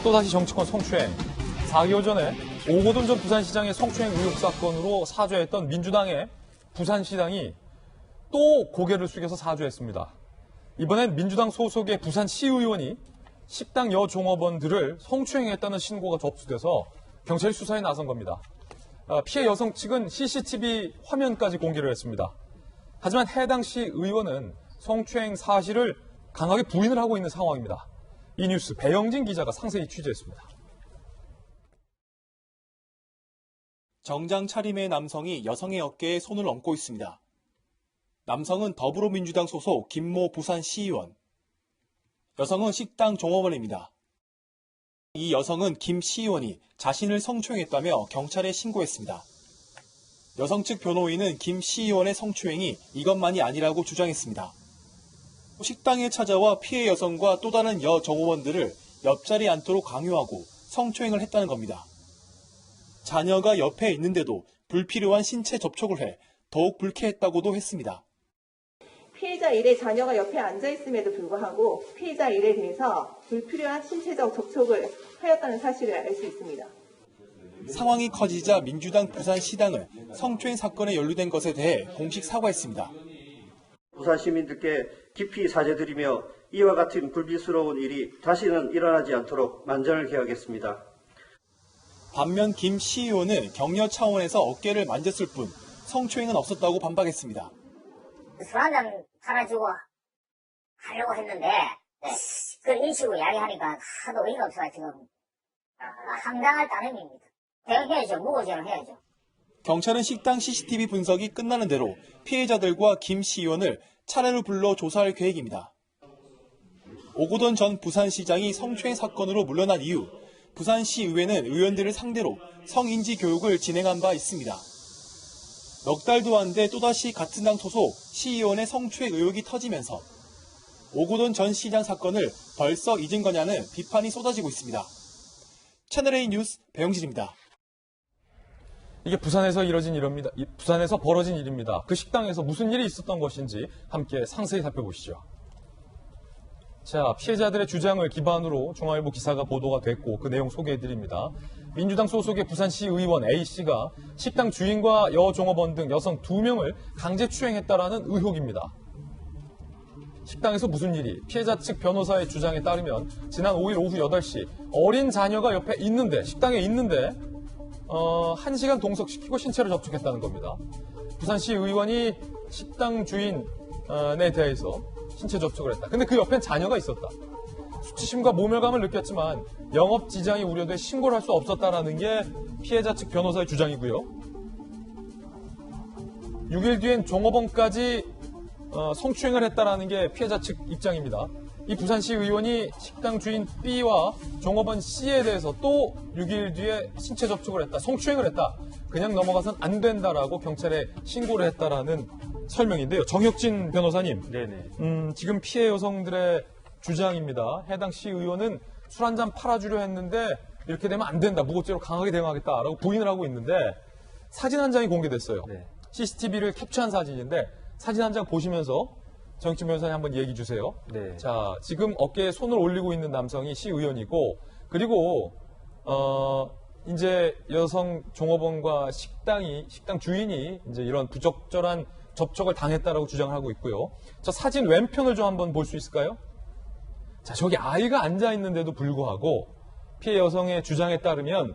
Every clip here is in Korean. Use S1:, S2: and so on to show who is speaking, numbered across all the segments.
S1: 또다시 정치권 성추행. 4개월 전에 오고돈 전 부산시장의 성추행 의혹 사건으로 사죄했던 민주당의 부산시당이 또 고개를 숙여서 사죄했습니다. 이번엔 민주당 소속의 부산시의원이 식당 여종업원들을 성추행했다는 신고가 접수돼서 경찰이 수사에 나선 겁니다. 피해 여성 측은 CCTV 화면까지 공개를 했습니다. 하지만 해당 시의원은 성추행 사실을 강하게 부인을 하고 있는 상황입니다. 이 뉴스 배영진 기자가 상세히 취재했습니다.
S2: 정장 차림의 남성이 여성의 어깨에 손을 얹고 있습니다. 남성은 더불어민주당 소속 김모 부산시의원. 여성은 식당 종업원입니다. 이 여성은 김 시의원이 자신을 성추행했다며 경찰에 신고했습니다. 여성 측 변호인은 김 시의원의 성추행이 이것만이 아니라고 주장했습니다. 식당에 찾아와 피해 여성과 또 다른 여종업원들을 옆자리에 앉도록 강요하고 성추행을 했다는 겁니다. 자녀가 옆에 있는데도 불필요한 신체 접촉을 해 더욱 불쾌했다고도 했습니다.
S3: 피해자 1의 자녀가 옆에 앉아있음에도 불구하고 피해자 1에 대해서 불필요한 신체적 접촉을 하였다는 사실을 알 수 있습니다.
S2: 상황이 커지자 민주당 부산시당은 성추행 사건에 연루된 것에 대해 공식 사과했습니다.
S4: 부산 시민들께 깊이 사죄드리며 이와 같은 불미스러운 일이 다시는 일어나지 않도록 만전을 기하겠습니다.
S2: 반면 김 시의원은 격려 차원에서 어깨를 만졌을 뿐 성추행은 없었다고 반박했습니다.
S5: 술 한잔 팔아주고 하려고 했는데 그걸 인식으로 이야기하니까 하도 어이가 없어서 지금 황당할 따름입니다. 대응해야죠. 무고죄를 해야죠.
S2: 경찰은 식당 CCTV 분석이 끝나는 대로 피해자들과 김 시의원을 차례로 불러 조사할 계획입니다. 오고돈 전 부산시장이 성추행 사건으로 물러난 이후 부산시의회는 의원들을 상대로 성인지 교육을 진행한 바 있습니다. 넉 달도 안 돼 또다시 같은 당 소속 시의원의 성추행 의혹이 터지면서 오고돈 전 시장 사건을 벌써 잊은 거냐는 비판이 쏟아지고 있습니다. 채널A 뉴스 배영진입니다.
S1: 이게 부산에서 벌어진 일입니다. 그 식당에서 무슨 일이 있었던 것인지 함께 상세히 살펴보시죠. 자, 피해자들의 주장을 기반으로 중앙일보 기사가 보도가 됐고 그 내용 소개해드립니다. 민주당 소속의 부산시 의원 A씨가 식당 주인과 여종업원 등 여성 2명을 강제 추행했다라는 의혹입니다. 식당에서 무슨 일이? 피해자 측 변호사의 주장에 따르면 지난 5일 오후 8시 어린 자녀가 옆에 있는데 식당에 있는데 1시간 동석시키고 신체를 접촉했다는 겁니다. 부산시 의원이 식당 주인에 대해서 신체 접촉을 했다. 근데 그 옆엔 자녀가 있었다. 수치심과 모멸감을 느꼈지만 영업 지장이 우려돼 신고를 할 수 없었다라는 게 피해자 측 변호사의 주장이고요. 6일 뒤엔 종업원까지 성추행을 했다라는 게 피해자 측 입장입니다. 이 부산시 의원이 식당 주인 B와 종업원 C에 대해서 또 6일 뒤에 신체 접촉을 했다, 성추행을 했다, 그냥 넘어가선 안 된다라고 경찰에 신고를 했다라는 설명인데요. 정혁진 변호사님,
S6: 네네.
S1: 지금 피해 여성들의 주장입니다. 해당 시의원은 술 한잔 팔아주려 했는데 이렇게 되면 안 된다, 무고죄로 강하게 대응하겠다라고 부인을 하고 있는데 사진 한 장이 공개됐어요.
S6: 네.
S1: CCTV를 캡처한 사진인데 사진 한 장 보시면서 정혁진 변호사님 한번 얘기 주세요.
S6: 네.
S1: 자, 지금 어깨에 손을 올리고 있는 남성이 시의원이고, 그리고 이제 여성 종업원과 식당 주인이 이제 이런 부적절한 접촉을 당했다라고 주장을 하고 있고요. 저 사진 왼편을 좀 한번 볼 수 있을까요? 자, 저기 아이가 앉아 있는데도 불구하고 피해 여성의 주장에 따르면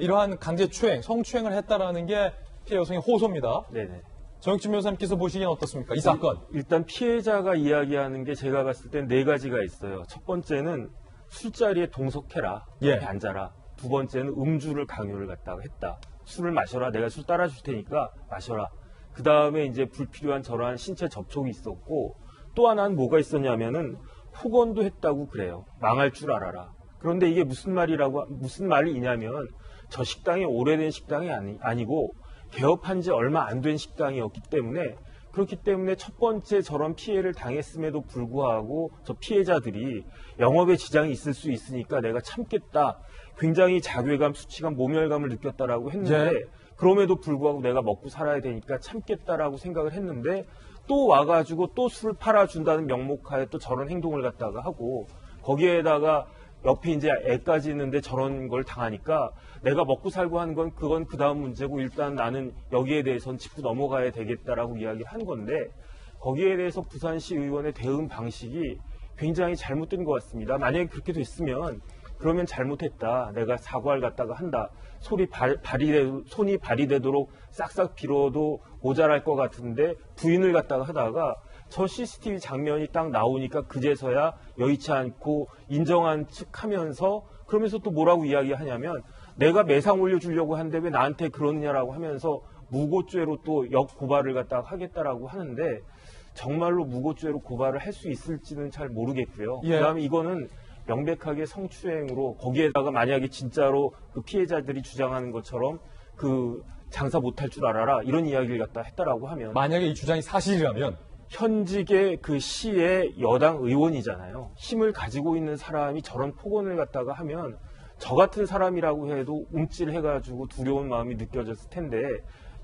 S1: 이러한 강제추행, 성추행을 했다라는 게 피해 여성의 호소입니다.
S6: 네네.
S1: 정혁진 변호사님께서 보시기엔 어떻습니까? 이 사건.
S6: 일단 피해자가 이야기하는 게 제가 봤을 땐 4가지가 있어요. 첫 번째는 술자리에 동석해라.
S1: 예.
S6: 옆에 앉아라. 두 번째는 음주를 강요를 갖다가 했다. 술을 마셔라. 내가 술 따라줄 테니까 마셔라. 그 다음에 이제 불필요한 저러한 신체 접촉이 있었고, 또 하나는 뭐가 있었냐면은 후건도 했다고 그래요. 망할 줄 알아라. 그런데 이게 무슨 말이냐면 저 식당이 오래된 식당이 아니고 개업한 지 얼마 안 된 식당이었기 때문에, 그렇기 때문에 첫 번째 저런 피해를 당했음에도 불구하고 저 피해자들이 영업에 지장이 있을 수 있으니까 내가 참겠다. 굉장히 자괴감, 수치감, 모멸감을 느꼈다라고 했는데,
S1: 네.
S6: 그럼에도 불구하고 내가 먹고 살아야 되니까 참겠다라고 생각을 했는데, 또 와가지고 또 술 팔아준다는 명목하에 또 저런 행동을 갖다가 하고, 거기에다가 옆에 이제 애까지 있는데 저런 걸 당하니까 내가 먹고 살고 하는 건 그건 그 다음 문제고 일단 나는 여기에 대해서는 짚고 넘어가야 되겠다라고 이야기를 한 건데 거기에 대해서 부산시 의원의 대응 방식이 굉장히 잘못된 것 같습니다. 만약에 그렇게 됐으면 그러면 잘못했다. 내가 사과를 갖다가 한다. 손이 발휘되도록 싹싹 빌어도 모자랄 것 같은데 부인을 갖다가 하다가 저 CCTV 장면이 딱 나오니까 그제서야 여의치 않고 인정한 척 하면서 그러면서 또 뭐라고 이야기하냐면 내가 매상 올려주려고 하는데 왜 나한테 그러느냐라고 하면서 무고죄로 또 역고발을 갖다가 하겠다라고 하는데 정말로 무고죄로 고발을 할 수 있을지는 잘 모르겠고요.
S1: 예.
S6: 그다음에 이거는 명백하게 성추행으로 거기에다가 만약에 진짜로 그 피해자들이 주장하는 것처럼 그 장사 못할 줄 알아라 이런 이야기를 갖다 했다라고 하면
S1: 만약에 이 주장이 사실이라면
S6: 현직의 그 시의 여당 의원이잖아요. 힘을 가지고 있는 사람이 저런 폭언을 갖다가 하면 저 같은 사람이라고 해도 움찔해가지고 두려운 마음이 느껴졌을 텐데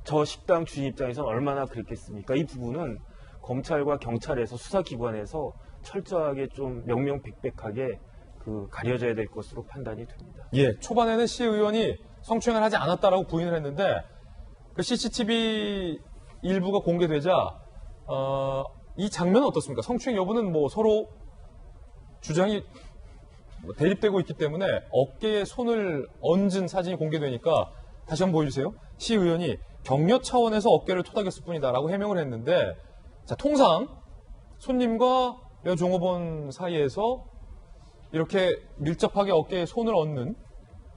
S6: 저 식당 주인 입장에서는 얼마나 그랬겠습니까? 이 부분은 검찰과 경찰에서 수사기관에서 철저하게 좀 명명백백하게 그 가려져야 될 것으로 판단이 됩니다.
S1: 예, 초반에는 시 의원이 성추행을 하지 않았다라고 부인을 했는데 그 CCTV 일부가 공개되자 이 장면은 어떻습니까? 성추행 여부는 뭐 서로 주장이 대립되고 있기 때문에 어깨에 손을 얹은 사진이 공개되니까 다시 한번 보여주세요. 시 의원이 격려 차원에서 어깨를 토닥였을 뿐이다라고 해명을 했는데 자, 통상 손님과 여종업원 사이에서 이렇게 밀접하게 어깨에 손을 얹는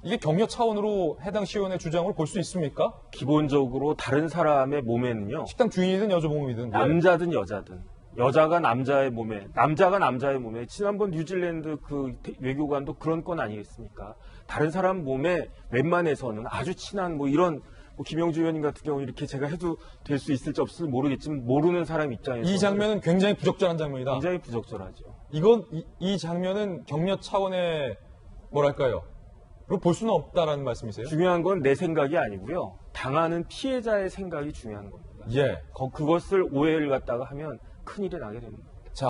S1: 이게 격려 차원으로 해당 시의원의 주장으로 볼 수 있습니까?
S6: 기본적으로 다른 사람의 몸에는요.
S1: 식당 주인이든 여주복음이든
S6: 남자든 여자든 여자가 남자의 몸에 남자가 남자의 몸에 지난번 뉴질랜드 그 외교관도 그런 건 아니겠습니까? 다른 사람 몸에 웬만해서는 아주 친한 뭐 이런 뭐 김영주 의원님 같은 경우 이렇게 제가 해도 될 수 있을지 없을지 모르겠지만 모르는 사람 입장에서
S1: 이 장면은 굉장히 부적절한 장면이다.
S6: 굉장히 부적절하죠.
S1: 이 장면은 격려 차원의 뭐랄까요? 로 볼 수는 없다라는 말씀이세요?
S6: 중요한 건 내 생각이 아니고요. 당하는 피해자의 생각이 중요한 겁니다.
S1: 예.
S6: 그것을 오해를 갖다가 하면 큰일이 나게 됩니다.